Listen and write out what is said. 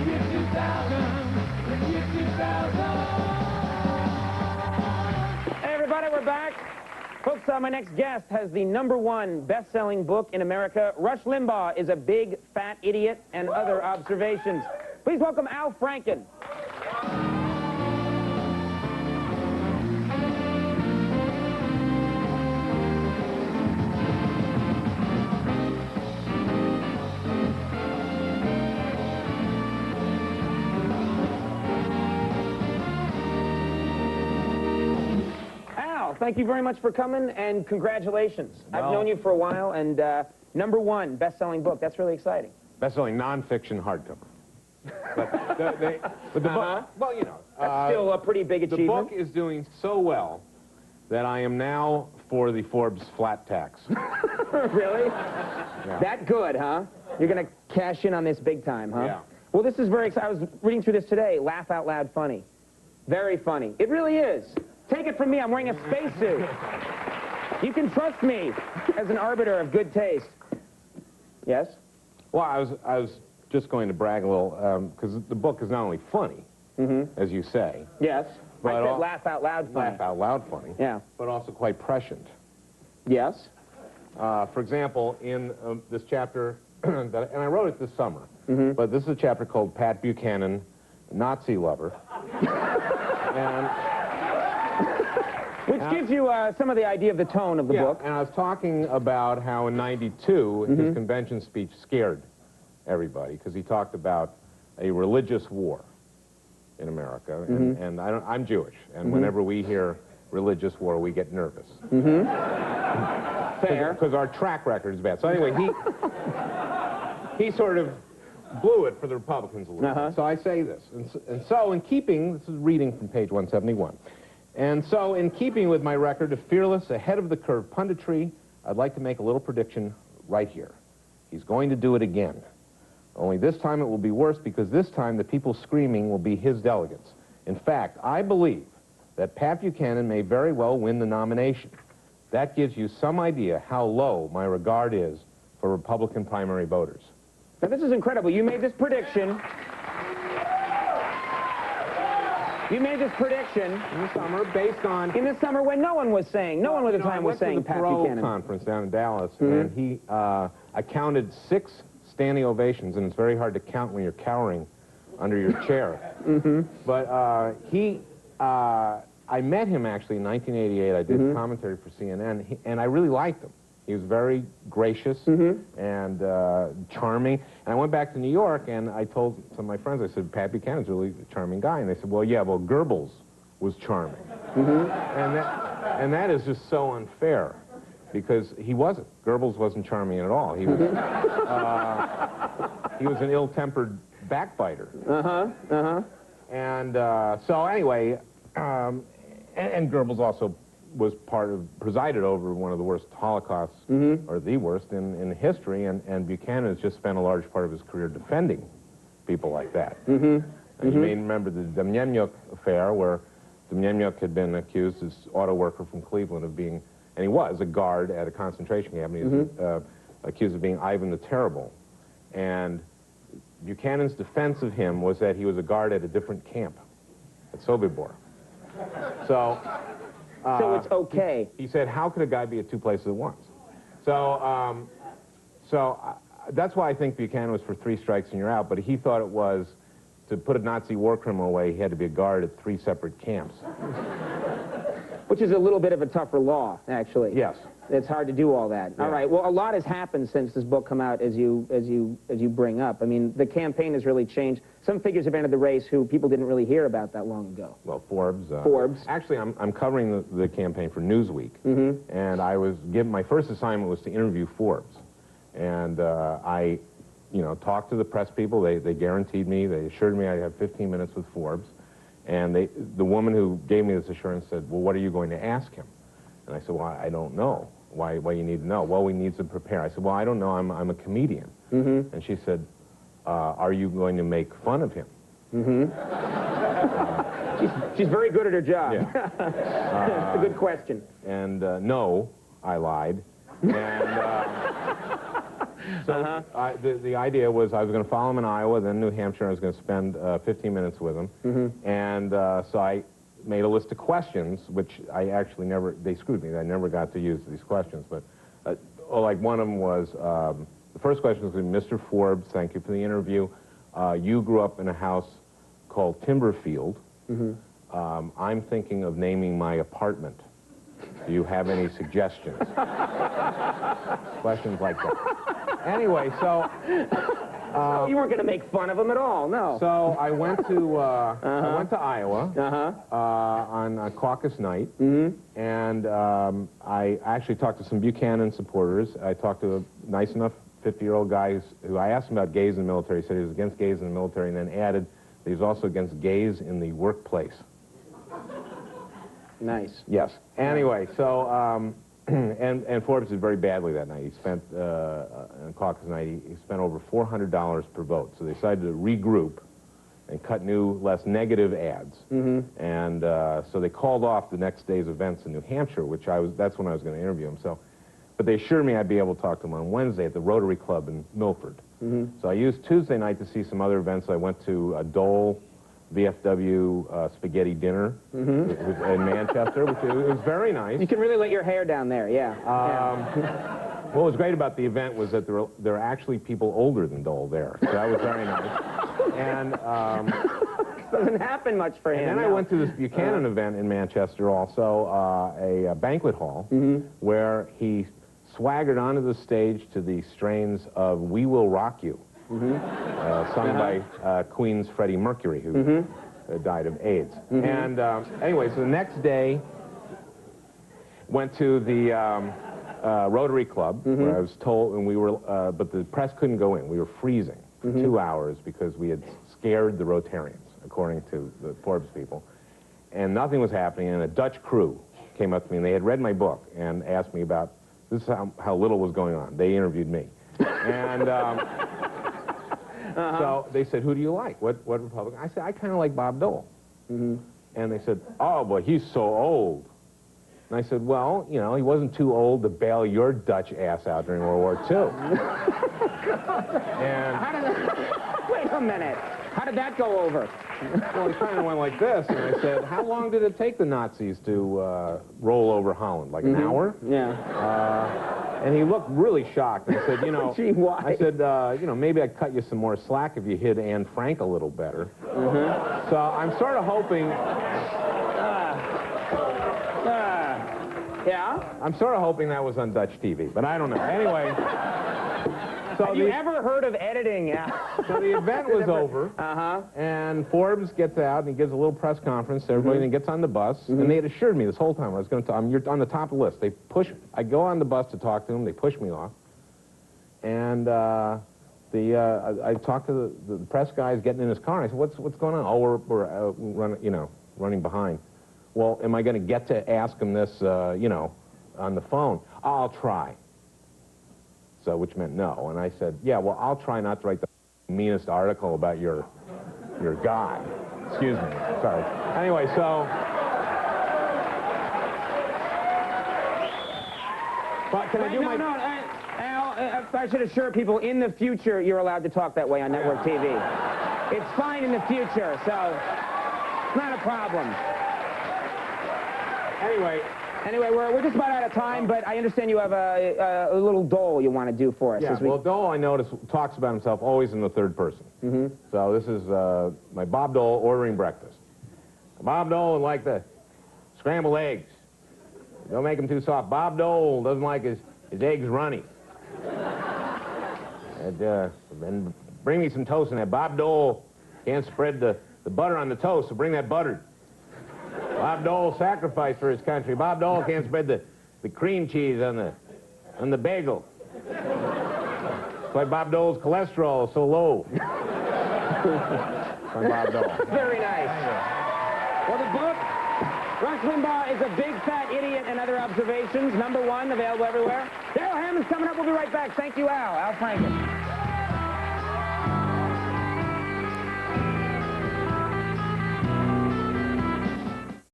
Hey everybody, we're back. Folks, my next guest has the #1 best-selling book in America, Rush Limbaugh is a Big Fat Idiot and Other Observations. Please welcome Al Franken. Thank you very much for coming, and congratulations. Well, I've known you for a while, and #1 best-selling book. That's really exciting. Best-selling nonfiction hardcover. But the book, well, you know. That's still a pretty big achievement. The book is doing so well that I am now for the Forbes flat tax. Really? Yeah. That good, huh? You're going to cash in on this big time, huh? Yeah. Well, this is very exciting. I was reading through this today. Laugh out loud funny. Very funny. It really is. Take it from me, I'm wearing a spacesuit. You can trust me as an arbiter of good taste. Yes? Well, I was just going to brag a little, because the book is not only funny, as you say. Yes. But I said laugh out loud funny. Laugh out loud funny. Yeah. But also quite prescient. Yes. For example, in this chapter, and I wrote it this summer, but this is a chapter called Pat Buchanan, Nazi Lover. And... Which gives you some of the idea of the tone of the book. And I was talking about how in '92, his convention speech scared everybody, because he talked about a religious war in America, and I'm Jewish, and whenever we hear religious war, we get nervous. Fair. Because our track record is bad. So anyway, he sort of blew it for the Republicans a little bit. So I say this, and so in keeping, this is reading from page 171, and so in keeping with my record of fearless, ahead-of-the-curve punditry, I'd like to make a little prediction right here. He's going to do it again. Only this time it will be worse, because this time the people screaming will be his delegates. In fact, I believe that Pat Buchanan may very well win the nomination. That gives you some idea how low my regard is for Republican primary voters. Now, this is incredible. You made this prediction. You made this prediction in the summer, based on... In the summer when no one was saying, no one at the time was saying Pat Buchanan. I went to the Pro conference down in Dallas, and I counted 6 standing ovations, and it's very hard to count when you're cowering under your chair. But I met him actually in 1988. I did commentary for CNN, and I really liked him. He was very gracious and charming. And I went back to New York, and I told some of my friends, I said, Pat Buchanan's really a charming guy. And they said, well, yeah, well, Goebbels was charming. And that is just so unfair, because he wasn't. Goebbels wasn't charming at all. He was, he was an ill-tempered backbiter. And so anyway, and Goebbels also was presided over one of the worst Holocausts, or the worst in history, and Buchanan has just spent a large part of his career defending people like that. And you may remember the Demjanjuk affair, where Demjanjuk had been accused, as auto worker from Cleveland, of being, and he was a guard at a concentration camp, and he was accused of being Ivan the Terrible. And Buchanan's defense of him was that he was a guard at a different camp, at Sobibor. So it's okay. He said, how could a guy be at 2 places at once? So, that's why I think Buchanan was for 3 strikes and you're out, but he thought it was, to put a Nazi war criminal away, he had to be a guard at 3 separate camps. Which is a little bit of a tougher law, actually. Yes. It's hard to do all that. Yeah. All right. Well, a lot has happened since this book came out, as you bring up. I mean, the campaign has really changed. Some figures have entered the race who people didn't really hear about that long ago. Well, Forbes. Forbes. Actually, I'm covering the campaign for Newsweek, and I was given, my first assignment was to interview Forbes, and I, talked to the press people. They guaranteed me, they assured me I'd have 15 minutes with Forbes, and the woman who gave me this assurance said, well, what are you going to ask him? And I said, well, I don't know. Why you need to know? Well, we need to prepare. I said, well, I don't know. I'm a comedian. And she said, are you going to make fun of him? She's very good at her job. Yeah. That's a good question. And no, I lied. And So the idea was I was going to follow him in Iowa, then New Hampshire. I was going to spend 15 minutes with him. And so I made a list of questions, which I actually never, they screwed me. I never got to use these questions. But like one of them was, the first question was, Mr. Forbes, thank you for the interview. You grew up in a house called Timberfield. I'm thinking of naming my apartment. Do you have any suggestions? Questions like that. Anyway, so... so you weren't going to make fun of him at all, no. So I went to Iowa on caucus night, and I actually talked to some Buchanan supporters. I talked to a nice enough 50-year-old guy who I asked him about gays in the military. He said he was against gays in the military, and then added that he was also against gays in the workplace. Nice. Yes. Anyway, so, and Forbes did very badly that night. He spent, on caucus night, he spent over $400 per vote. So they decided to regroup and cut new, less negative ads. And so they called off the next day's events in New Hampshire, which that's when I was going to interview him. So, but they assured me I'd be able to talk to him on Wednesday at the Rotary Club in Milford. So I used Tuesday night to see some other events. I went to a Dole VFW spaghetti dinner in Manchester, which was very nice. You can really let your hair down there, yeah. What was great about the event was that there are actually people older than Dole there, so that was very nice. And doesn't happen much for him. And then I went to this Buchanan event in Manchester, also a banquet hall, where he swaggered onto the stage to the strains of "We Will Rock You." Sung by Queen's Freddie Mercury, who died of AIDS. And anyway, so the next day, went to the Rotary Club, where I was told, and we were, but the press couldn't go in. We were freezing for 2 hours because we had scared the Rotarians, according to the Forbes people. And nothing was happening, and a Dutch crew came up to me, and they had read my book and asked me about, this is how little was going on. They interviewed me. And so they said, who do you like? What Republican? I said, I kind of like Bob Dole. And they said, oh, but he's so old. And I said, well, you know, he wasn't too old to bail your Dutch ass out during World War II. And wait a minute. How did that go over? Well, he kind of went like this, and I said, how long did it take the Nazis to roll over Holland? Like an hour? Yeah. And he looked really shocked. And I said, you know, Gee, why? I said, you know, maybe I'd cut you some more slack if you hid Anne Frank a little better. So I'm sort of hoping... yeah? I'm sort of hoping that was on Dutch TV, but I don't know. Anyway... So have you ever heard of editing? So the event was over, and Forbes gets out, and he gives a little press conference to everybody, and he gets on the bus, and they had assured me this whole time I was going to you're on the top of the list. They I go on the bus to talk to them, they push me off, and I talked to the press guys getting in his car, and I said, what's going on? Oh, we're running behind. Well, am I going to get to ask him this, you know, on the phone? I'll try. So, which meant no. And I said, yeah, well, I'll try not to write the meanest article about your guy. Excuse me. Sorry. Anyway, so... But can I do my... No, Al, I should assure people, in the future, you're allowed to talk that way on network TV. It's fine in the future, so it's not a problem. Anyway, we're just about out of time, but I understand you have a little Dole you want to do for us. Yeah, well, Dole, I notice, talks about himself always in the third person. So this is my Bob Dole ordering breakfast. Bob Dole would like the scrambled eggs. Don't make them too soft. Bob Dole doesn't like his eggs runny. And bring me some toast in that. Bob Dole can't spread the butter on the toast, so bring that buttered. Bob Dole sacrificed for his country. Bob Dole can't spread the cream cheese on the bagel. That's why Bob Dole's cholesterol is so low. From Bob Dole. Very nice. Well, the book, Rush Limbaugh is a Big Fat Idiot and Other Observations, #1, available everywhere. Daryl Hammond's coming up. We'll be right back. Thank you, Al. Al Franken.